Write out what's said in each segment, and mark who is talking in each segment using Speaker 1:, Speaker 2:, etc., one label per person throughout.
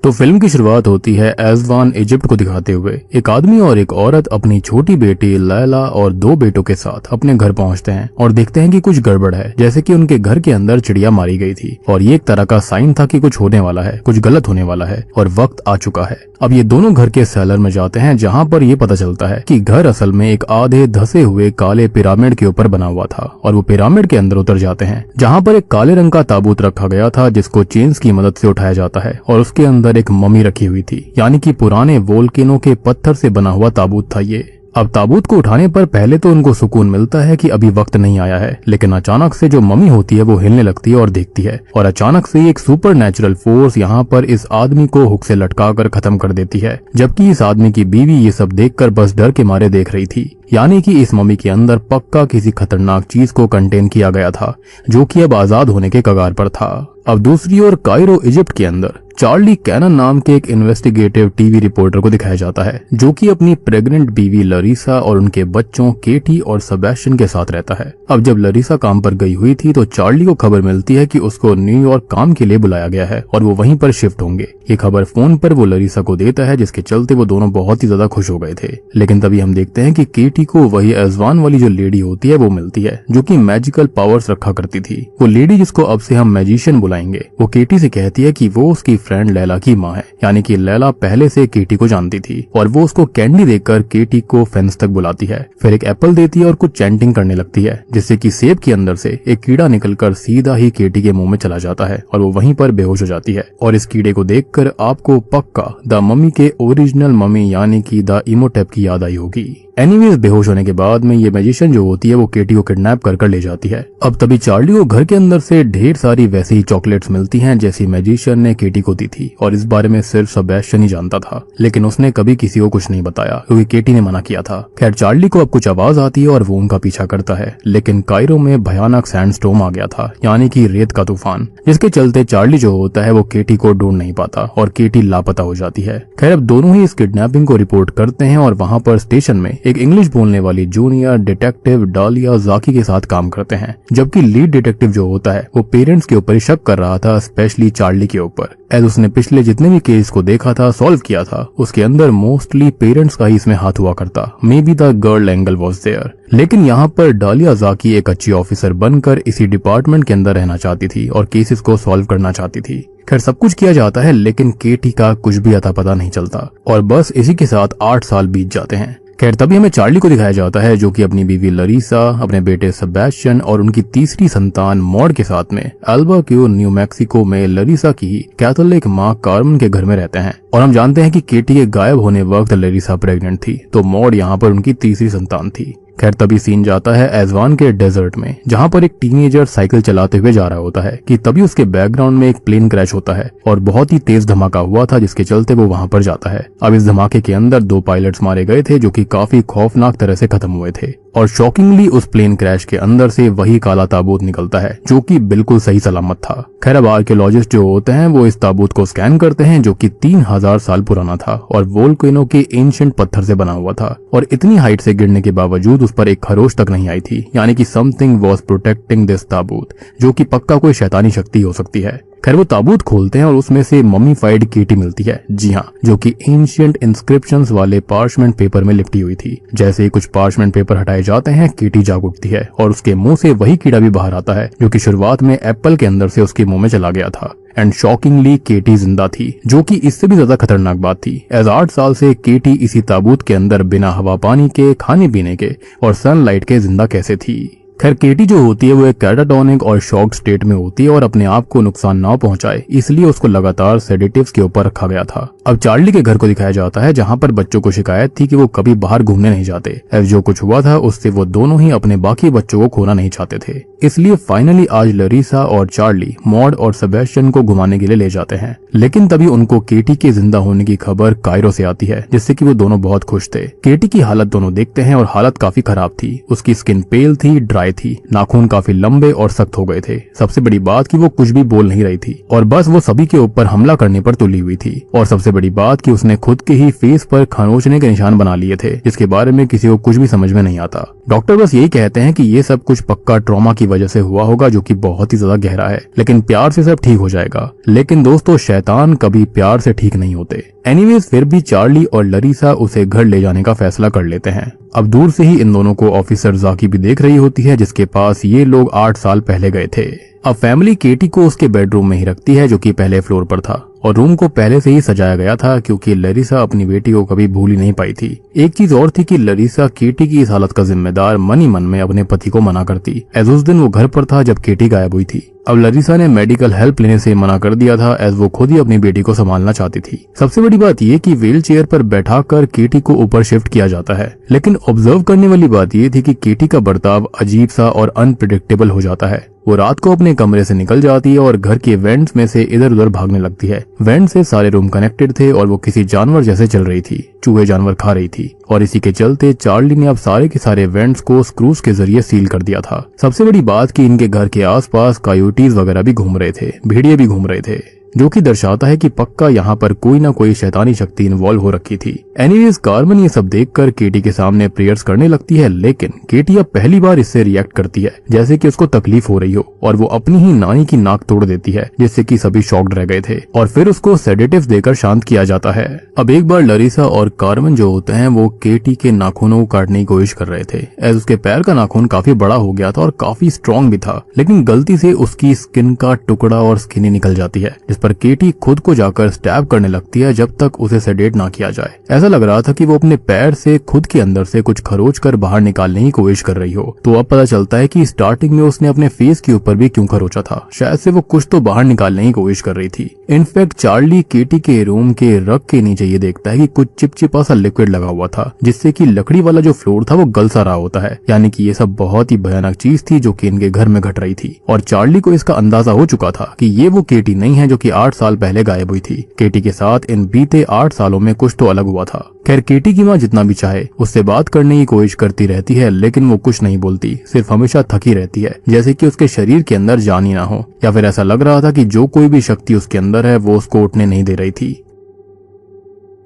Speaker 1: तो फिल्म की शुरुआत होती है एज़वान इजिप्ट को दिखाते हुए। एक आदमी और एक औरत अपनी छोटी बेटी लैला और 2 बेटों के साथ अपने घर पहुंचते हैं और देखते हैं कि कुछ गड़बड़ है, जैसे कि उनके घर के अंदर चिड़िया मारी गई थी और ये एक तरह का साइन था कि कुछ होने वाला है, कुछ गलत होने वाला है और वक्त आ चुका है। अब ये दोनों घर के सेलर में जाते हैं, जहाँ पर ये पता चलता है कि घर असल में एक आधे धसे हुए काले पिरामिड के ऊपर बना हुआ था और वो पिरामिड के अंदर उतर जाते हैं, जहाँ पर एक काले रंग का ताबूत रखा गया था जिसको चेन्स की मदद से उठाया जाता है और उसके अंदर एक मम्मी रखी हुई थी, यानी कि पुराने वोल्केनो के पत्थर से बना हुआ ताबूत था ये। अब ताबूत को उठाने पर पहले तो उनको सुकून मिलता है कि अभी वक्त नहीं आया है, लेकिन अचानक से जो मम्मी होती है वो हिलने लगती है और देखती है और अचानक से एक सुपर नेचुरल फोर्स यहाँ पर इस आदमी को हुक से लटकाकर खत्म कर देती है, जबकि इस आदमी की बीवी ये सब देखकर बस डर के मारे देख रही थी, यानी कि इस मम्मी के अंदर पक्का किसी खतरनाक चीज को कंटेन किया गया था जो कि अब आजाद होने के कगार पर था। अब दूसरी ओर कायरो इजिप्ट के अंदर चार्ली कैनन नाम के एक इन्वेस्टिगेटिव टीवी रिपोर्टर को दिखाया जाता है जो कि अपनी प्रेग्नेंट बीवी लरीसा और उनके बच्चों केटी और सेबेस्टियन के साथ रहता है। अब जब लरीसा काम पर गई हुई थी तो चार्ली को खबर मिलती है कि उसको न्यूयॉर्क काम के लिए बुलाया गया है और वो वहीं पर शिफ्ट होंगे। ये खबर फोन पर वो लरीसा को देता है, जिसके चलते वो दोनों बहुत ही ज्यादा खुश हो गए थे। लेकिन तभी हम देखते हैं कि केटी को वही एज़वान वाली जो लेडी होती है वो मिलती है जो कि मैजिकल पावर्स रखा करती थी। वो लेडी जिसको अब से हम मैजिशियन बुलाएंगे, वो केटी से कहती है कि वो उसकी फ्रेंड लैला की माँ है, यानी कि लैला पहले से केटी को जानती थी और वो उसको कैंडी देकर केटी को फेंस तक बुलाती है। फिर एक एप्पल देती है और कुछ चैंटिंग करने लगती है, जिससे कि सेब के अंदर से एक कीड़ा निकलकर सीधा ही केटी के मुंह में चला जाता है और वो वहीं पर बेहोश हो जाती है। और इस कीड़े को देखकर आपको पक्का द मम्मी के ओरिजिनल मम्मी यानी कि द इमोटेप की याद आई होगी। एनीवेज बेहोश होने के बाद में ये मैजिशियन जो होती है वो केटी को किडनैप कर ले जाती है। अब तभी चार्ली को घर के अंदर से ढेर सारी वैसी ही चॉकलेट्स मिलती हैं जैसी मैजिशियन ने केटी को दी थी और इस बारे में सिर्फ सेबेस्टियन ही जानता था, लेकिन उसने कभी किसी को कुछ नहीं बताया क्योंकि केटी ने मना किया था। खैर चार्ली को अब कुछ आवाज आती है और वो उनका पीछा करता है, लेकिन कायरो में भयानक सैंडस्टॉर्म आ गया था, यानी कि रेत का तूफान, जिसके चलते चार्ली जो होता है वो केटी को ढूंढ नहीं पाता और केटी लापता हो जाती है। खैर अब दोनों ही इस किडनैपिंग को रिपोर्ट करते हैं और वहाँ पर स्टेशन में एक इंग्लिश बोलने वाली जूनियर डिटेक्टिव डालिया जाकी के साथ काम करते हैं, जबकि लीड डिटेक्टिव जो होता है वो पेरेंट्स के ऊपर शक कर रहा था, स्पेशली चार्ली के ऊपर, एज उसने पिछले जितने भी केस को देखा था, सॉल्व किया था, उसके अंदर मोस्टली पेरेंट्स का ही इसमें हाथ हुआ करता। Maybe the girl angle was there. लेकिन यहाँ पर डालिया जाकी एक अच्छी ऑफिसर बनकर इसी डिपार्टमेंट के अंदर रहना चाहती थी और केसेस को सॉल्व करना चाहती थी। खैर सब कुछ किया जाता है, लेकिन केटी का कुछ भी अता पता नहीं चलता और बस इसी के साथ 8 साल बीत जाते हैं। खैर तभी हमें चार्ली को दिखाया जाता है जो कि अपनी बीवी लरीसा, अपने बेटे सेबेस्टियन और उनकी तीसरी संतान मॉड के साथ में अल्बुकर्क न्यू मैक्सिको में लरीसा की कैथोलिक माँ कार्मेन के घर में रहते हैं। और हम जानते हैं कि केटी के गायब होने वक्त लरीसा प्रेग्नेंट थी, तो मॉड यहाँ पर उनकी तीसरी संतान थी। खैर तभी सीन जाता है एज़वान के डेजर्ट में, जहाँ पर एक टीनेजर साइकिल चलाते हुए जा रहा होता है कि तभी उसके बैकग्राउंड में एक प्लेन क्रैश होता है और बहुत ही तेज धमाका हुआ था, जिसके चलते वो वहाँ पर जाता है। अब इस धमाके के अंदर 2 पायलट्स मारे गए थे जो कि काफी खौफनाक तरह से खत्म हुए थे और शॉकिंगली उस प्लेन क्रैश के अंदर से वही काला ताबूत निकलता है जो कि बिल्कुल सही सलामत था। खैर अब आर्कियोलॉजिस्ट जो होते हैं वो इस ताबूत को स्कैन करते हैं जो कि 3000 साल पुराना था और वोल्केनो के एंशिएंट पत्थर से बना हुआ था और इतनी हाइट से गिरने के बावजूद उस पर एक खरोच तक नहीं आई थी, यानी कि समथिंग वाज प्रोटेक्टिंग दिस ताबूत, जो कि पक्का कोई शैतानी शक्ति हो सकती है। खैर वो ताबूत खोलते हैं और उसमें से मम्मीफाइड केटी मिलती है, जी हाँ, जो कि एंशिएंट इंस्क्रिप्शंस वाले पार्चमेंट पेपर में लिपटी हुई थी। जैसे ही कुछ पार्चमेंट पेपर हटाए जाते हैं केटी जाग उठती है और उसके मुंह से वही कीड़ा भी बाहर आता है जो कि शुरुआत में एप्पल के अंदर से उसके मुंह में चला गया था। एंड शॉकिंगली केटी जिंदा थी, जो कि इससे भी ज्यादा खतरनाक बात थी, एज 8 साल से केटी इसी ताबूत के अंदर बिना हवा पानी के, खाने पीने के और सनलाइट के जिंदा कैसे थी। खैर केटी जो होती है वो एक कैटाटोनिक और शॉक्ड स्टेट में होती है और अपने आप को नुकसान ना पहुंचाए इसलिए उसको लगातार सेडेटिव्स के ऊपर रखा गया था। अब चार्ली के घर को दिखाया जाता है जहां पर बच्चों को शिकायत थी कि वो कभी बाहर घूमने नहीं जाते। अब जो कुछ हुआ था उससे वो दोनों ही अपने बाकी बच्चों को खोना नहीं चाहते थे, इसलिए फाइनली आज लरीसा और चार्ली मॉड और सेबेस्टियन को घुमाने के लिए ले जाते हैं। लेकिन तभी उनको केटी के जिंदा होने की खबर कायरो से आती है, जिससे कि वो दोनों बहुत खुश थे। केटी की हालत दोनों देखते हैं और हालत काफी खराब थी, उसकी स्किन पेल थी, ड्राई थी, नाखून काफी लंबे और सख्त हो गए थे। सबसे बड़ी बात कि वो कुछ भी बोल नहीं रही थी और बस वो सभी के ऊपर हमला करने पर तुली हुई थी। और सबसे बड़ी बात कि उसने खुद के ही फेस पर खरोंचने के निशान बना लिए थे, जिसके बारे में किसी को कुछ भी समझ में नहीं आता। डॉक्टर बस यही कहते हैं कि ये सब कुछ पक्का ट्रॉमा की वजह से हुआ होगा, जो कि बहुत ही ज्यादा गहरा है, लेकिन प्यार से सब ठीक हो जाएगा। लेकिन दोस्तों, शैतान कभी प्यार से ठीक नहीं होते। एनीवेज, फिर भी चार्ली और लरीसा उसे घर ले जाने का फैसला कर लेते हैं। अब दूर से ही इन दोनों को ऑफिसर जाकी भी देख रही होती है, जिसके पास ये लोग 8 साल पहले गए थे। अब फैमिली केटी को उसके बेडरूम में ही रखती है, जो कि पहले फ्लोर पर था, और रूम को पहले से ही सजाया गया था क्योंकि लरीसा अपनी बेटी को कभी भूल ही नहीं पाई थी। एक चीज और थी कि लरीसा केटी की इस हालत का जिम्मेदार मन ही मन में अपने पति को मना करती, एज उस दिन वो घर पर था जब केटी गायब हुई थी। अब लरीसा ने मेडिकल हेल्प लेने से मना कर दिया था, एज वो खुद ही अपनी बेटी को संभालना चाहती थी। सबसे बड़ी बात ये कि व्हील चेयर पर बैठाकर केटी को ऊपर शिफ्ट किया जाता है, लेकिन ऑब्जर्व करने वाली बात ये थी कि केटी का बर्ताव अजीब सा और अनप्रिडिक्टेबल हो जाता है। वो रात को अपने कमरे से निकल जाती है और घर के वेंट्स में से इधर उधर भागने लगती है। वेंट से सारे रूम कनेक्टेड थे और वो किसी जानवर जैसे चल रही थी, चूहे जानवर खा रही थी। और इसी के चलते चार्ली ने अब सारे के सारे वेंट्स को स्क्रूज के जरिए सील कर दिया था। सबसे बड़ी बात कि इनके घर के आसपास कायोटीज वगैरह भी घूम रहे थे, भेड़िए भी घूम रहे थे, जो कि दर्शाता है कि पक्का यहाँ पर कोई ना कोई शैतानी शक्ति इन्वॉल्व हो रखी थी। एनीवेज, कार्मेन ये सब देखकर केटी के सामने प्रेयर्स करने लगती है, लेकिन केटी अब पहली बार इससे रिएक्ट करती है जैसे कि उसको तकलीफ हो रही हो, और वो अपनी ही नानी की नाक तोड़ देती है, जिससे कि सभी शॉक्ड रह गए थे। और फिर उसको सेडेटिव्स देकर शांत किया जाता है। अब एक बार लरीसा और कार्मेन जो होते हैं वो केटी के नाखूनों को काटने की कोशिश कर रहे थे, एज उसके पैर का नाखून काफी बड़ा हो गया था और काफी स्ट्रॉन्ग भी था, लेकिन गलती से उसकी स्किन का टुकड़ा और स्किन निकल जाती है, पर केटी खुद को जाकर स्टैब करने लगती है जब तक उसे सेडेट ना किया जाए। ऐसा लग रहा था कि वो अपने पैर से खुद के अंदर से कुछ खरोच कर बाहर निकालने की कोशिश कर रही हो। तो अब पता चलता है कि स्टार्टिंग में उसने अपने फेस के ऊपर भी क्यों खरोचा था, शायद से वो कुछ तो बाहर निकालने की कोशिश कर रही थी। इनफैक्ट चार्ली केटी के रूम के रग के नीचे ये देखता है कि कुछ चिपचिपा सा लिक्विड लगा हुआ था, जिससे कि लकड़ी वाला जो फ्लोर था वो गल सा रहा होता है। यानी कि ये सब बहुत ही भयानक चीज थी जो कि इनके घर में घट रही थी। और चार्ली को इसका अंदाजा हो चुका था कि ये वो केटी नहीं है जो कि 8 साल पहले गायब हुई थी। केटी के साथ इन बीते 8 सालों में कुछ तो अलग हुआ था। खैर, केटी की माँ जितना भी चाहे उससे बात करने की कोशिश करती रहती है, लेकिन वो कुछ नहीं बोलती, सिर्फ हमेशा थकी रहती है, जैसे कि उसके शरीर के अंदर जान ही ना हो, या फिर ऐसा लग रहा था कि जो कोई भी शक्ति उसके अंदर है वो उसको उठने नहीं दे रही थी।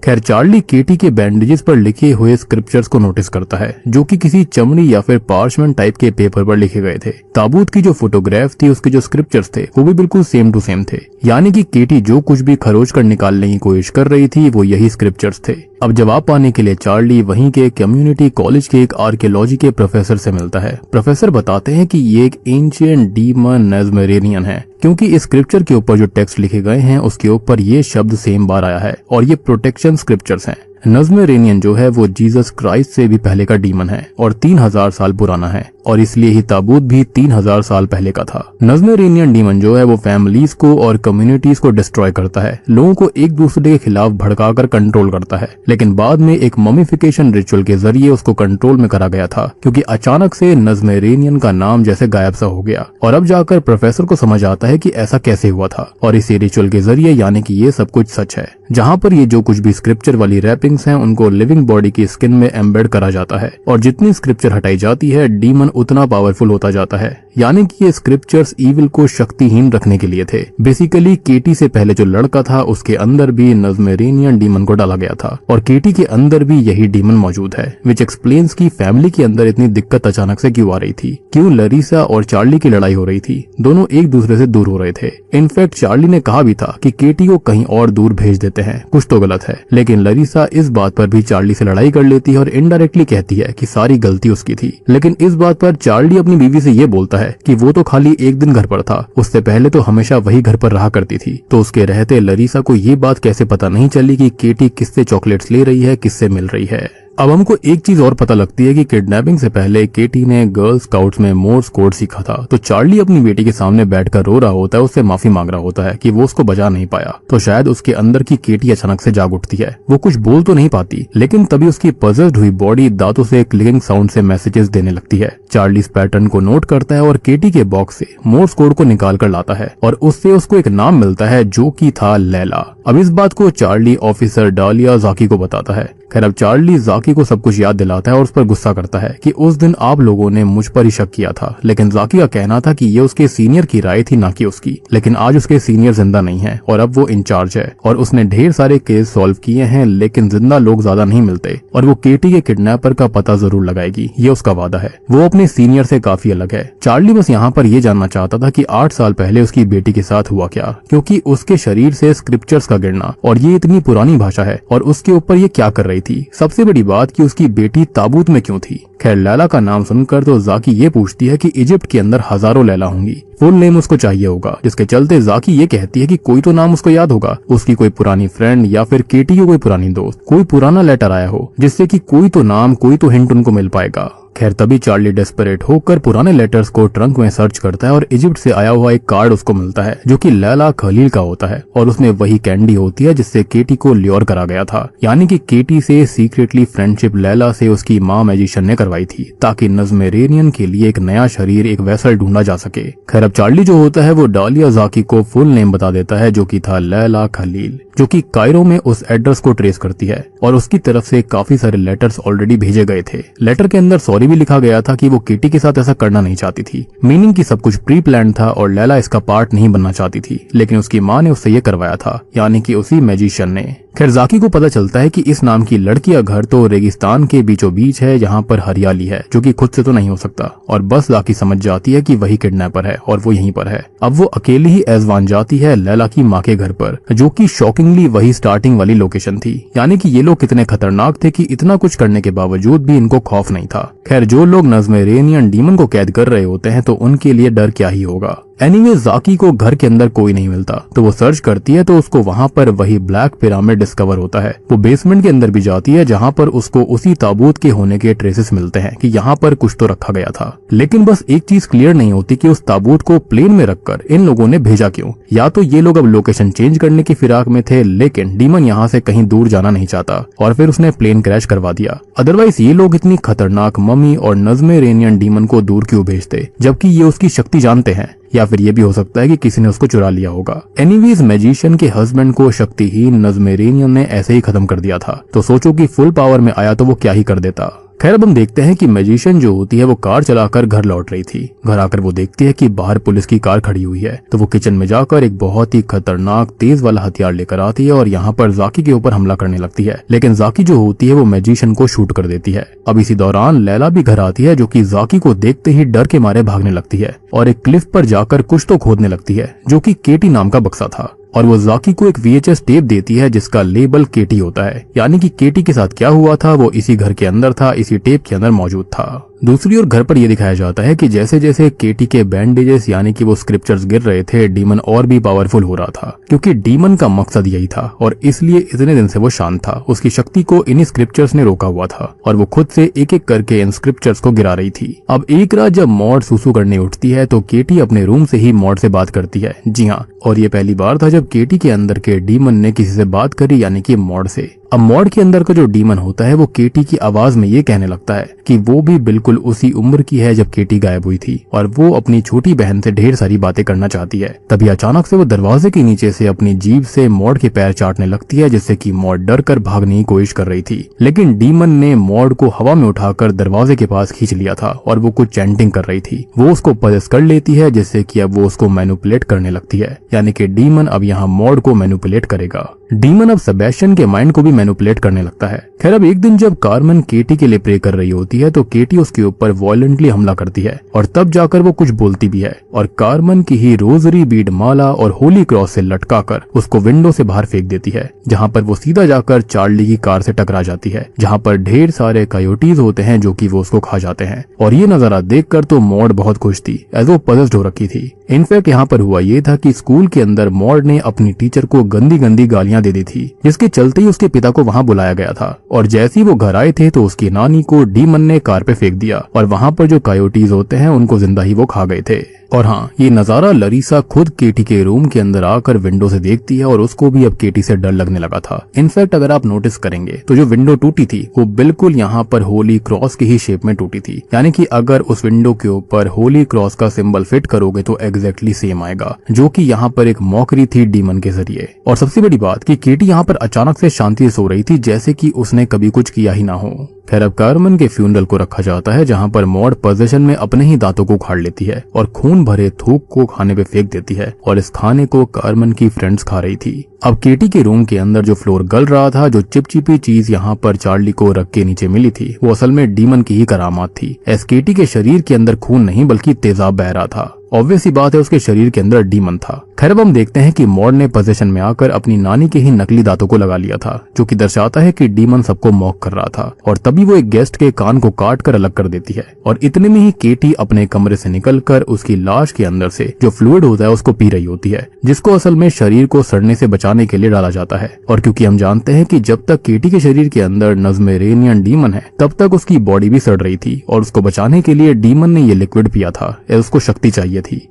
Speaker 1: खैर, चार्ली केटी के बैंडेजेस पर लिखे हुए स्क्रिप्चर्स को नोटिस करता है, जो कि किसी चमड़ी या फिर पार्चमेंट टाइप के पेपर पर लिखे गए थे। ताबूत की जो फोटोग्राफ थी उसके जो स्क्रिप्चर्स थे वो भी बिल्कुल सेम टू सेम थे, यानी कि केटी जो कुछ भी खरोच कर निकालने की कोशिश कर रही थी वो यही स्क्रिप्चर्स थे। अब जवाब पाने के लिए चार्ली वहीं के कम्युनिटी कॉलेज के एक आर्कियोलॉजी के प्रोफेसर से मिलता है। प्रोफेसर बताते हैं कि ये एक एंशिएंट डीमन नेज़मेरेनियन है, क्योंकि इस स्क्रिप्चर के ऊपर जो टेक्स्ट लिखे गए हैं उसके ऊपर ये शब्द सेम बार आया है, और ये प्रोटेक्शन स्क्रिप्चर्स हैं। नेज़मेरेनियन जो है वो जीसस क्राइस्ट से भी पहले का डीमन है और 3000 साल पुराना है, और इसलिए ही ताबूत भी 3000 साल पहले का था। नेज़मेरेनियन डीमन जो है वो फैमिलीज को और कम्युनिटीज को डिस्ट्रॉय करता है, लोगों को एक दूसरे के खिलाफ भड़काकर कंट्रोल करता है, लेकिन बाद में एक ममिफिकेशन रिचुअल के जरिए उसको कंट्रोल में करा गया था, क्योंकि अचानक से नेज़मेरेनियन का नाम जैसे गायब सा हो गया। और अब जाकर प्रोफेसर को समझ आता है कि ऐसा कैसे हुआ था, और इसी रिचुअल के जरिए यानी कि ये सब कुछ सच है, जहाँ पर ये जो कुछ भी स्क्रिप्चर वाली रैपिंग्स हैं उनको लिविंग बॉडी की स्किन में एम्बेड करा जाता है, और जितनी स्क्रिप्चर हटाई जाती है डीमन उतना पावरफुल होता जाता है। यानी कि ये स्क्रिप्चर्स इविल को शक्तिहीन रखने के लिए थे। बेसिकली केटी से पहले जो लड़का था उसके अंदर भी नेज़मेरेनियन डीमन को डाला गया था, और केटी के अंदर भी यही डीमन मौजूद है, विच एक्सप्लेन्स की फैमिली के अंदर इतनी दिक्कत अचानक से क्यों आ रही थी, क्यों लरीसा और चार्ली की लड़ाई हो रही थी, दोनों एक दूसरे से दूर हो रहे थे। इनफैक्ट चार्ली ने कहा भी था कि केटी को कहीं और दूर भेज देते हैं, कुछ तो गलत है, लेकिन लरीसा इस बात पर भी चार्ली से लड़ाई कर लेती है और इनडायरेक्टली कहती है कि सारी गलती उसकी थी। लेकिन इस बात पर चार्ली अपनी बीवी से ये बोलता है कि वो तो खाली एक दिन घर पर था, उससे पहले तो हमेशा वही घर पर रहा करती थी। तो उसके रहते लरीसा को ये बात कैसे पता नहीं चली कि केटी किससे चॉकलेट्स ले रही है, किससे मिल रही है। अब हमको एक चीज और पता लगती है कि किडनैपिंग से पहले केटी ने गर्ल स्काउट्स में मोर्स कोड सीखा था। तो चार्ली अपनी बेटी के सामने बैठकर रो रहा होता है, उससे माफी मांग रहा होता है कि वो उसको बचा नहीं पाया। तो शायद उसके अंदर की केटी अचानक से जाग उठती है। वो कुछ बोल तो नहीं पाती, लेकिन तभी उसकी पजल्ड हुई बॉडी दांतों से क्लिकिंग साउंड से मैसेजेस देने लगती है। चार्ली इस पैटर्न को नोट करता है और केटी के बॉक्स से मोर्स कोड को निकाल कर लाता है, और उससे उसको एक नाम मिलता है जो कि था लैला। अब इस बात को चार्ली ऑफिसर डालिया जाकी को बताता है। खैर अब चार्ली जाकी को सब कुछ याद दिलाता है और उस पर गुस्सा करता है कि उस दिन आप लोगों ने मुझ पर ही शक किया था, लेकिन जाकी का कहना था कि ये उसके सीनियर की राय थी ना कि उसकी। लेकिन आज उसके सीनियर जिंदा नहीं है और अब वो इंचार्ज है और उसने ढेर सारे केस सॉल्व किए हैं, लेकिन जिंदा लोग ज्यादा नहीं मिलते और वो केटी के किडनैपर का पता जरूर लगाएगी, ये उसका वादा है। वो अपने सीनियर से काफी अलग है। चार्ली बस यहाँ पर ये जानना चाहता था कि 8 साल पहले उसकी बेटी के साथ हुआ क्या, क्योंकि उसके शरीर से स्क्रिप्चर्स का गिरना और ये इतनी पुरानी भाषा है और उसके ऊपर ये क्या कर रही थी। सबसे बड़ी बात कि उसकी बेटी ताबूत में क्यों थी। खैर लैला का नाम सुनकर तो जाकी ये पूछती है कि इजिप्ट के अंदर हजारों लैला होंगी, फुल नेम उसको चाहिए होगा, जिसके चलते जाकी ये कहती है कि कोई तो नाम उसको याद होगा, उसकी कोई पुरानी फ्रेंड या फिर केटी की कोई पुरानी दोस्त, कोई पुराना लेटर आया हो जिससे कि कोई तो नाम कोई तो हिंट उनको मिल पाएगा। खैर तभी चार्ली डेस्परेट होकर पुराने लेटर्स को ट्रंक में सर्च करता है और इजिप्ट से आया हुआ एक कार्ड उसको मिलता है जो कि लैला खलील का होता है और उसमें वही कैंडी होती है जिससे केटी को ल्योर करा गया था। यानी कि केटी से सीक्रेटली फ्रेंडशिप लैला से उसकी माँ मैजिशियन ने करवाई थी ताकि नज़्मेरेनियन के लिए एक नया शरीर, एक वेसल ढूंढा जा सके। खैर अब चार्ली जो होता है वो डालिया जाकी को फुल नेम बता देता है जो कि था लैला खलील, जो कि कायरो में उस एड्रेस को ट्रेस करती है और उसकी तरफ से काफी सारे लेटर्स ऑलरेडी भेजे गए थे। लेटर के अंदर सॉरी भी लिखा गया था कि वो केटी के साथ ऐसा करना नहीं चाहती थी, मीनिंग कि सब कुछ प्री प्लान था और लैला इसका पार्ट नहीं बनना चाहती थी, लेकिन उसकी माँ ने उससे ये करवाया था, यानी कि उसी मैजिशियन ने। खैर जाकी को पता चलता है कि इस नाम की लड़की का घर तो रेगिस्तान के बीचों बीच है जहाँ पर हरियाली है, जो कि खुद से तो नहीं हो सकता और बस जाकी समझ जाती है कि वही किडनैपर है और वो यहीं पर है। अब वो अकेली ही एज़वान जाती है लैला की माँ के घर पर, जो कि शॉकिंगली वही स्टार्टिंग वाली लोकेशन थी। यानी कि ये लोग कितने खतरनाक थे कि इतना कुछ करने के बावजूद भी इनको खौफ नहीं था। खैर जो लोग नज़्मेरेनियन डीमन को कैद कर रहे होते हैं तो उनके लिए डर क्या ही होगा। एनीवे जाकी को घर के अंदर कोई नहीं मिलता तो वो सर्च करती है तो उसको वहाँ पर वही ब्लैक पिरामिड डिस्कवर होता है। वो बेसमेंट के अंदर भी जाती है जहाँ पर उसको उसी ताबूत के होने के ट्रेसेस मिलते हैं कि यहाँ पर कुछ तो रखा गया था। लेकिन बस एक चीज क्लियर नहीं होती कि उस ताबूत को प्लेन में रखकर इन लोगों ने भेजा क्यों। या तो ये लोग अब लोकेशन चेंज करने की फिराक में थे, लेकिन डीमन यहाँ से कहीं दूर जाना नहीं चाहता और फिर उसने प्लेन क्रैश करवा दिया। अदरवाइज ये लोग इतनी खतरनाक मम्मी और नज़्मेरेनियन डीमन को दूर क्यों भेजते, जबकि ये उसकी शक्ति जानते हैं। या फिर ये भी हो सकता है कि किसी ने उसको चुरा लिया होगा। एनीवेज मैजिशियन के हस्बैंड को शक्तिहीन नज़्मेरेनियन ने ऐसे ही खत्म कर दिया था, तो सोचो कि फुल पावर में आया तो वो क्या ही कर देता। खैर अब हम देखते हैं कि मैजिशियन जो होती है वो कार चलाकर घर लौट रही थी। घर आकर वो देखती है कि बाहर पुलिस की कार खड़ी हुई है, तो वो किचन में जाकर एक बहुत ही खतरनाक तेज वाला हथियार लेकर आती है और यहाँ पर जाकी के ऊपर हमला करने लगती है। लेकिन जाकी जो होती है वो मैजिशियन को शूट कर देती है। अब इसी दौरान लैला भी घर आती है, जो कि जाकी को देखते ही डर के मारे भागने लगती है और एक क्लिफ पर जाकर कुछ तो खोदने लगती है, जो कि केटी नाम का बक्सा था। और वो जाकी को एक VHS टेप देती है जिसका लेबल केटी होता है, यानी कि केटी के साथ क्या हुआ था वो इसी घर के अंदर था, इसी टेप के अंदर मौजूद था। दूसरी ओर घर पर यह दिखाया जाता है कि जैसे जैसे केटी के बैंडेजेस यानी कि वो स्क्रिप्चर्स गिर रहे थे, डीमन और भी पावरफुल हो रहा था, क्योंकि डीमन का मकसद यही था और इसलिए इतने दिन से वो शांत था। उसकी शक्ति को इन्हीं स्क्रिप्चर्स ने रोका हुआ था और वो खुद से एक एक करके इन स्क्रिप्चर्स को गिरा रही थी। अब एक रात जब मॉड सुसु करने उठती है तो केटी अपने रूम से ही मॉड से बात करती है। जी हाँ, और ये पहली बार था जब केटी के अंदर के डीमन ने किसी से बात करी, यानी कि मॉड से। अब मॉड के अंदर का जो डीमन होता है वो केटी की आवाज में ये कहने लगता है कि वो भी बिल्कुल उसी उम्र की है जब केटी गायब हुई थी और वो अपनी छोटी बहन से ढेर सारी बातें करना चाहती है। तभी अचानक से वो दरवाजे के नीचे से अपनी जीभ से मॉड के पैर चाटने लगती है, जिससे कि मॉड डर कर भागने की कोशिश कर रही थी। लेकिन डीमन ने मॉड को हवा में उठाकर दरवाजे के पास खींच लिया था और वो कुछ चैंटिंग कर रही थी। वो उसको पजेस कर लेती है, जिससे कि अब वो उसको मैनिपुलेट करने लगती है, यानी कि डीमन अब यहाँ मॉड को मैनिपुलेट करेगा। डीमन अब सेबेस्टियन के माइंड को भी मैनिपुलेट करने लगता है। खैर अब एक दिन जब कार्मेन केटी के लिए प्रे कर रही होती है तो केटी उसके ऊपर वायलेंटली हमला करती है और तब जाकर वो कुछ बोलती भी है और कार्मेन की ही रोजरी बीड माला और होली क्रॉस से लटकाकर उसको विंडो से बाहर फेंक देती है, जहाँ पर वो सीधा जाकर चार्ली की कार से टकरा जाती है, जहाँ पर ढेर सारे कयोटीज होते हैं जो कि वो उसको खा जाते हैं। और ये नजारा देखकर तो मॉड बहुत खुश थी, एज वो पजेस्ड हो रखी थी। इनफैक्ट यहाँ पर हुआ ये था कि स्कूल के अंदर मॉड ने अपनी टीचर को गंदी गंदी गालियां दे दी थी, जिसके चलते ही उसके पिता को वहाँ बुलाया गया था। और जैसे ही वो घर आए थे तो उसकी नानी को डीमन ने कार पे फेंक दिया और वहाँ पर जो कायोटीज होते हैं उनको जिंदा ही वो खा गए थे। और हाँ, ये नजारा लरीसा खुद केटी के रूम के अंदर आकर विंडो से देखती है और उसको भी अब केटी से डर लगने लगा था। इनफैक्ट अगर आप नोटिस करेंगे तो जो विंडो टूटी थी वो बिल्कुल यहाँ पर होली क्रॉस की ही शेप में टूटी थी, यानी कि अगर उस विंडो के ऊपर होली क्रॉस का सिंबल फिट करोगे तो एग्जैक्टली सेम आएगा, जो कि यहाँ पर एक मॉकरी थी डीमन के जरिए। और सबसे बड़ी बात कि केटी यहाँ पर अचानक से शांति से सो रही थी, जैसे कि उसने कभी कुछ किया ही ना हो। खैर अब कार्मेन के फ्यूनरल को रखा जाता है, जहाँ पर मॉड पोजेशन में अपने ही दांतों को उखाड़ लेती है और खून भरे थूक को खाने पे फेंक देती है, और इस खाने को कार्मेन की फ्रेंड्स खा रही थी। अब केटी के रूम के अंदर जो फ्लोर गल रहा था, जो चिपचिपी चीज यहाँ पर चार्ली को रख के नीचे मिली थी, वो असल में डीमन की ही करामात थी। एस केटी के शरीर के अंदर खून नहीं बल्कि तेजाब बह रहा था। ऑब्वियस सी बात है, उसके शरीर के अंदर डीमन था। खैर अब हम देखते हैं कि मॉड ने पोजेशन में आकर अपनी नानी के ही नकली दांतों को लगा लिया था, जो कि दर्शाता है कि डीमन सबको मॉक कर रहा था। और तभी वो एक गेस्ट के कान को काट कर अलग कर देती है, और इतने में ही केटी अपने कमरे से निकलकर उसकी लाश के अंदर से जो फ्लूइड होता है उसको पी रही होती है, जिसको असल में शरीर को सड़ने से बचाने के लिए डाला जाता है। और क्योंकि हम जानते हैं कि जब तक केटी के शरीर के अंदर नज़्मेरेनियन डीमन है, तब तक उसकी बॉडी भी सड़ रही थी, और उसको बचाने के लिए डीमन ने ये लिक्विड पिया था। उसको शक्ति चाहिए थी।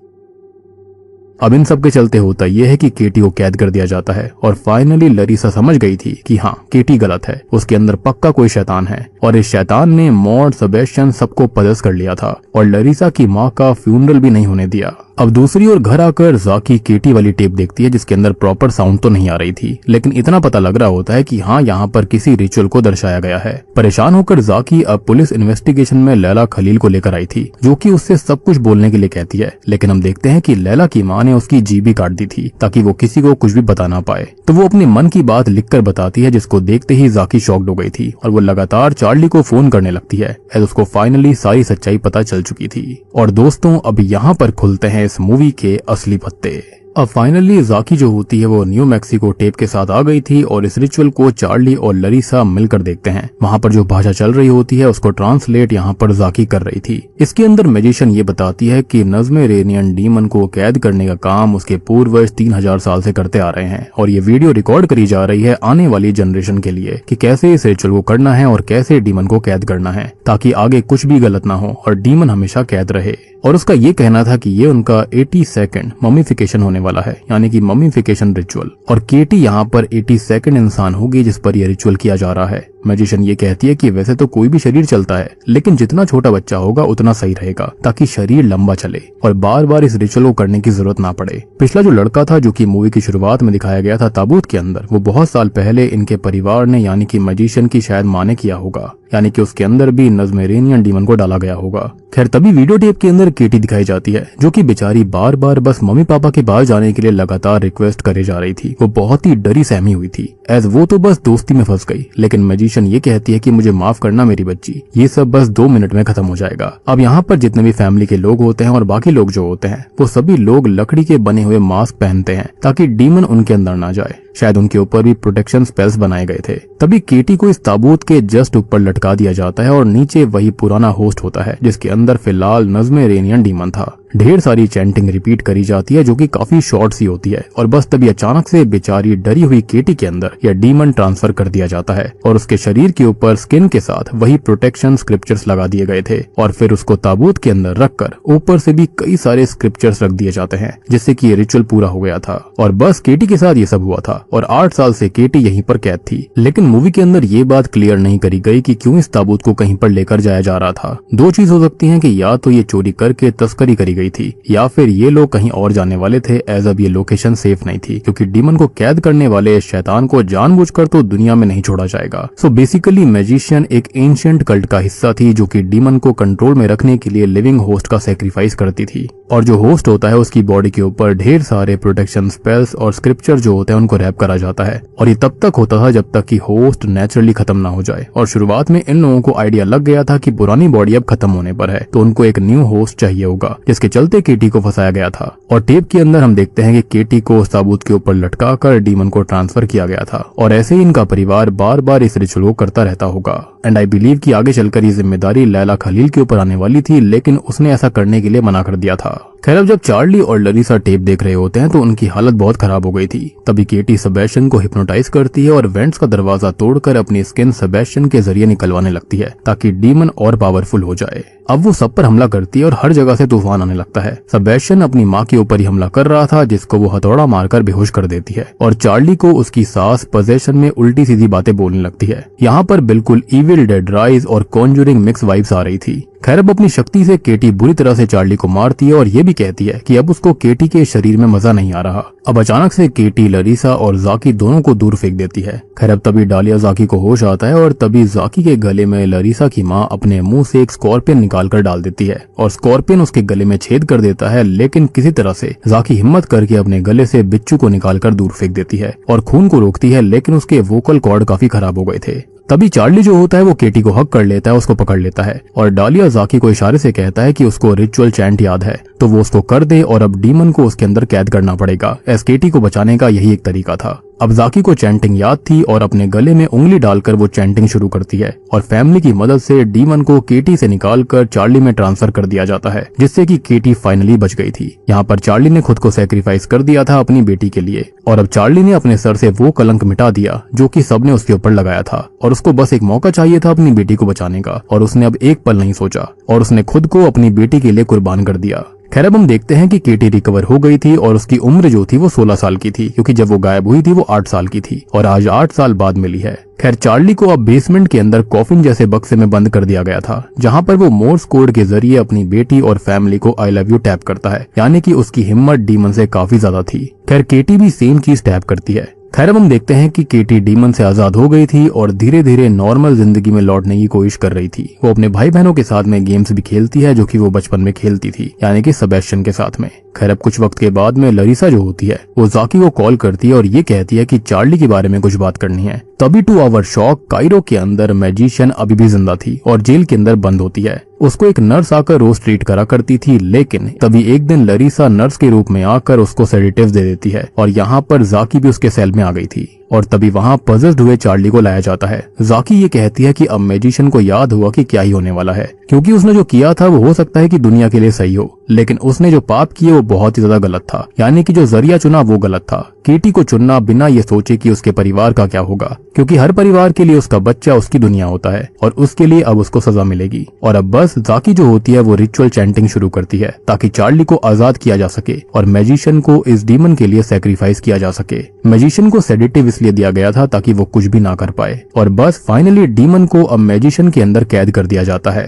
Speaker 1: अब इन सब के चलते होता यह है कि केटी को कैद कर दिया जाता है, और फाइनली लरीसा समझ गई थी कि हाँ, केटी गलत है, उसके अंदर पक्का कोई शैतान है, और इस शैतान ने मॉड, सेबेस्टियन सबको पदस कर लिया था, और लरीसा की माँ का फ्यूनरल भी नहीं होने दिया। अब दूसरी ओर घर आकर जाकी केटी वाली टेप देखती है, जिसके अंदर प्रॉपर साउंड तो नहीं आ रही थी, लेकिन इतना पता लग रहा होता है कि हाँ, यहाँ पर किसी रिचुअल को दर्शाया गया है। परेशान होकर जाकी अब पुलिस इन्वेस्टिगेशन में लैला खलील को लेकर आई थी, जो कि उससे सब कुछ बोलने के लिए कहती है। लेकिन हम देखते हैं कि लैला की माँ ने उसकी जीभ भी काट दी थी, ताकि वो किसी को कुछ भी बता ना पाए। तो वो अपने मन की बात लिखकर बताती है, जिसको देखते ही जाकी शॉक्ड हो गई थी, और वो लगातार चार्ली को फोन करने लगती है, एज उसको फाइनली सारी सच्चाई पता चल चुकी थी। और दोस्तों, अब यहाँ पर खुलते हैं इस मूवी के असली पत्ते। अब फाइनली जाकी जो होती है वो न्यू मैक्सिको टेप के साथ आ गई थी, और इस रिचुअल को चार्ली और लरीसा मिलकर देखते हैं। वहाँ पर जो भाषा चल रही होती है उसको ट्रांसलेट यहाँ पर जाकी कर रही थी। इसके अंदर मैजिशियन ये बताती है कि नज़्मेरेनियन डीमन को कैद करने का काम उसके पूर्वज 3000 साल से करते आ रहे हैं, और ये वीडियो रिकॉर्ड करी जा रही है आने वाली जनरेशन के लिए कि कैसे इस रिचुअल को करना है और कैसे डीमन को कैद करना है, ताकि आगे कुछ भी गलत ना हो और डीमन हमेशा कैद रहे। और उसका ये कहना था कि ये उनका 82nd ममीफिकेशन होने वाला है, यानी कि ममीफिकेशन रिचुअल, और केटी यहाँ पर 82nd इंसान होगी जिस पर यह रिचुअल किया जा रहा है। मैजिशियन ये कहती है कि वैसे तो कोई भी शरीर चलता है, लेकिन जितना छोटा बच्चा होगा उतना सही रहेगा, ताकि शरीर लंबा चले और बार बार इस रिचुअल को करने की जरूरत ना पड़े। पिछला जो लड़का था, जो कि मूवी की शुरुआत में दिखाया गया था ताबूत के अंदर, वो बहुत साल पहले इनके परिवार ने, यानी कि मैजिशियन की शायद माँ ने किया होगा, यानी कि उसके अंदर भी नज़्मेरेनियन डीमन को डाला गया होगा। खैर तभी वीडियो टेप के अंदर केटी दिखाई जाती है, जो कि बेचारी बार बार बस मम्मी पापा के पास जाने के लिए लगातार रिक्वेस्ट करे जा रही थी। वो बहुत ही डरी सहमी हुई थी, एज वो तो बस दोस्ती में फंस गई। लेकिन मैजिशियन ये कहती है कि मुझे माफ करना मेरी बच्ची, ये सब बस 2 मिनट में खत्म हो जाएगा। अब यहाँ पर जितने भी फैमिली के लोग होते हैं और बाकी लोग जो होते हैं, वो सभी लोग लकड़ी के बने हुए मास्क पहनते हैं, ताकि डीमन उनके अंदर ना जाए। शायद उनके ऊपर भी प्रोटेक्शन स्पेल्स बनाए गए थे। तभी केटी को इस ताबूत के जस्ट ऊपर लटका दिया जाता है, और नीचे वही पुराना होस्ट होता है, जिसके अंदर फिलहाल नज़्मेरेनियन डीमन था। ढेर सारी चैंटिंग रिपीट करी जाती है, जो कि काफी शॉर्ट सी होती है, और बस तभी अचानक से बेचारी डरी हुई केटी के अंदर यह डीमन ट्रांसफर कर दिया जाता है, और उसके शरीर के ऊपर स्किन के साथ वही प्रोटेक्शन स्क्रिप्चर्स लगा दिए गए थे, और फिर उसको ताबूत के अंदर रखकर ऊपर से भी कई सारे स्क्रिप्चर्स रख दिए जाते हैं, जिससे कि ये रिचुअल पूरा हो गया था। और बस केटी के साथ ये सब हुआ था, और 8 साल से केटी यहीं पर कैद थी। लेकिन मूवी के अंदर ये बात क्लियर नहीं करी गई कि क्यों इस ताबूत को कहीं पर लेकर जाया जा रहा था। 2 चीज हो सकती है कि या तो ये चोरी करके तस्करी करी गई थी, या फिर ये लोग कहीं और जाने वाले थे, एज अब ये लोकेशन सेफ नहीं थी, क्योंकि डीमन को कैद करने वाले शैतान को जानबूझकर तो दुनिया में नहीं छोड़ा जाएगा। सो बेसिकली मैजिशियन एक एंशिएंट कल्ट का हिस्सा थी, जो कि डीमन को कंट्रोल में रखने के लिए लिविंग होस्ट का सेक्रीफाइस करती थी। और जो होस्ट होता है उसकी बॉडी के ऊपर ढेर सारे प्रोटेक्शन स्पेल्स और स्क्रिप्चर जो होते हैं उनको रैप करा जाता है, और ये तब तक होता था जब तक कि होस्ट नेचुरली खत्म ना हो जाए। और शुरुआत में इन लोगों को आइडिया लग गया था कि पुरानी बॉडी अब खत्म होने पर है, तो उनको एक न्यू होस्ट चाहिए होगा, जिसके चलते केटी को फंसाया गया था। और टेप के अंदर हम देखते हैं कि केटी को उस ताबूत के ऊपर लटका कर डीमन को ट्रांसफर किया गया था, और ऐसे ही इनका परिवार बार बार इस रिचुअल को करता रहता होगा। एंड आई बिलीव कि आगे चलकर ये जिम्मेदारी लैला खलील के ऊपर आने वाली थी, लेकिन उसने ऐसा करने के लिए मना कर दिया था। खैर अब जब चार्ली और लरीसा टेप देख रहे होते हैं तो उनकी हालत बहुत खराब हो गई थी। तभी केटी सेबेस्टियन को हिप्नोटाइज करती है और वेंट्स का दरवाजा तोड़कर अपनी स्किन सेबेस्टियन के जरिए निकलवाने लगती है, ताकि डीमन और पावरफुल हो जाए। अब वो सब पर हमला करती है और हर जगह से तूफान आने लगता है। सेबेस्टियन अपनी माँ के ऊपर ही हमला कर रहा था, जिसको वो हथौड़ा मारकर बेहोश कर देती है और चार्ली को उसकी सास पोजेशन में उल्टी सीधी बातें बोलने लगती है। यहाँ पर बिल्कुल इविल डेड राइज और कॉन्जूरिंग मिक्स वाइब्स आ रही थी। खैर अब अपनी शक्ति से केटी बुरी तरह से चार्ली को मारती है और ये भी कहती है कि अब उसको केटी के शरीर में मजा नहीं आ रहा। अब अचानक से केटी लरीसा और जाकी दोनों को दूर फेंक देती है। खैर अब तभी डालिया जाकी को होश आता है और तभी जाकी के गले में लरीसा की माँ अपने मुंह से एक स्कॉर्पियन निकाल कर डाल देती है और स्कॉर्पियन उसके गले में छेद कर देता है, लेकिन किसी तरह से जाकी हिम्मत करके अपने गले से बिच्छू को निकाल कर दूर फेंक देती है और खून को रोकती है, लेकिन उसके वोकल कॉर्ड काफी खराब हो गए थे। तभी चार्ली जो होता है वो केटी को हक कर लेता है, उसको पकड़ लेता है और डालिया जाकी को इशारे से कहता है कि उसको रिचुअल चैंट याद है तो वो उसको कर दे और अब डीमन को उसके अंदर कैद करना पड़ेगा। एस केटी को बचाने का यही एक तरीका था। अब जाकी को चैंटिंग याद थी और अपने गले में उंगली डालकर वो चैंटिंग शुरू करती है और फैमिली की मदद से डीमन को केटी से निकालकर चार्ली में ट्रांसफर कर दिया जाता है, जिससे कि केटी फाइनली बच गई थी। यहाँ पर चार्ली ने खुद को सैक्रिफाइस कर दिया था अपनी बेटी के लिए और अब चार्ली ने अपने सर से वो कलंक मिटा दिया जो कि सबने उसके ऊपर लगाया था और उसको बस एक मौका चाहिए था अपनी बेटी को बचाने का और उसने अब एक पल नहीं सोचा और उसने खुद को अपनी बेटी के लिए कुर्बान कर दिया। खैर अब हम देखते हैं कि केटी रिकवर हो गई थी और उसकी उम्र जो थी वो 16 साल की थी, क्योंकि जब वो गायब हुई थी वो 8 साल की थी और आज 8 साल बाद मिली है। खैर चार्ली को अब बेसमेंट के अंदर कॉफिन जैसे बक्से में बंद कर दिया गया था, जहां पर वो मोर्स कोड के जरिए अपनी बेटी और फैमिली को आई लव यू टैप करता है, यानी कि उसकी हिम्मत डीमन से काफी ज्यादा थी। खैर केटी भी सेम चीज टैप करती है। खैर अब हम देखते हैं कि केटी डीमन से आजाद हो गई थी और धीरे धीरे नॉर्मल जिंदगी में लौटने की कोशिश कर रही थी। वो अपने भाई बहनों के साथ में गेम्स भी खेलती है जो कि वो बचपन में खेलती थी, यानी कि सेबेस्टियन के साथ में। खैर अब कुछ वक्त के बाद में लरीसा जो होती है वो जाकी को कॉल करती है और ये कहती है कि चार्ली के बारे में कुछ बात करनी है। तभी टू आवर शॉक कायरो के अंदर मैजिशियन अभी भी जिंदा थी और जेल के अंदर बंद होती है। उसको एक नर्स आकर रोज ट्रीट करा करती थी, लेकिन तभी एक दिन लरीसा नर्स के रूप में आकर उसको सेडेटिव्स दे देती है और यहाँ पर जाकी भी उसके सेल में आ गई थी और तभी वहाँ पजेस्ड हुए चार्ली को लाया जाता है। जाकी ये कहती है कि अब मैजिशियन को याद हुआ कि क्या ही होने वाला है, क्योंकि उसने जो किया था वो हो सकता है कि दुनिया के लिए सही हो, लेकिन उसने जो पाप किए वो बहुत ही ज्यादा गलत था, यानी कि जो जरिया चुना वो गलत था। केटी को चुनना बिना ये सोचे कि उसके परिवार का क्या होगा, क्योंकि हर परिवार के लिए उसका बच्चा उसकी दुनिया होता है और उसके लिए अब उसको सजा मिलेगी। और अब बस जाकी जो होती है वो रिचुअल चैंटिंग शुरू करती है ताकि चार्ली को आजाद किया जा सके और मैजिशियन को इस डीमन के लिए सैक्रिफाइस किया जा सके। मैजिशियन को सेडेटिव इसलिए दिया गया था ताकि वो कुछ भी ना कर पाए और बस फाइनली डीमन को अब मैजिशियन के अंदर कैद कर दिया जाता है।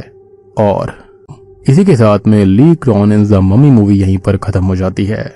Speaker 1: और इसी के साथ में ली क्रॉनिन्स द ममी मूवी यहीं पर खत्म हो जाती है।